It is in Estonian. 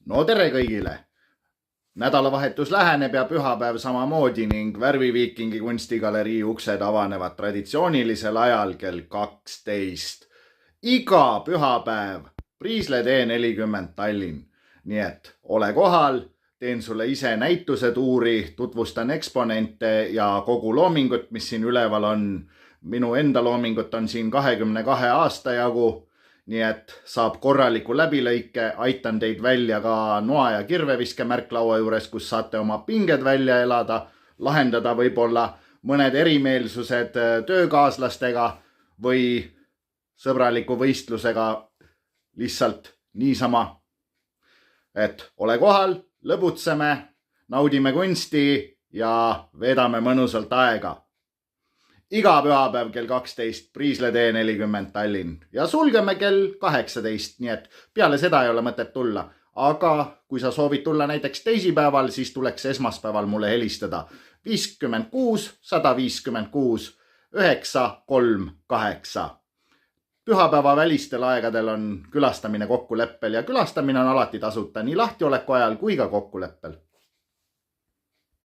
No tere kõigile! Nädalavahetus läheneb ja pühapäev samamoodi ning Värviviikingi kunstigalerii uksed avanevad traditsioonilisel ajal kell 12. Iga pühapäev Priisle tee 40 Tallinn. Nii et ole kohal, teen sulle ise näitusetuuri, tutvustan eksponente ja kogu loomingut, mis siin üleval on. Minu enda loomingut on siin 22 aasta jagu. Nii et saab korraliku läbilõike, aitan teid välja ka noa ja kirveviske märklaua juures, kus saate oma pinged välja elada, lahendada võib-olla mõned erimeelsused töökaaslastega või sõbraliku võistlusega lihtsalt niisama. Et ole kohal, lõbutseme, naudime kunsti ja veedame mõnusalt aega. Iga pühapäev kell 12 Priisle tee 40 Tallinn ja sulgeme kell 18, nii et peale seda ei ole mõtet tulla. Aga kui sa soovid tulla näiteks teisipäeval, siis tuleks esmaspäeval mulle helistada 56 156 938. Pühapäeva välistel aegadel on külastamine kokkuleppel ja külastamine on alati tasuta nii lahtioleku ajal kui ka kokkuleppel.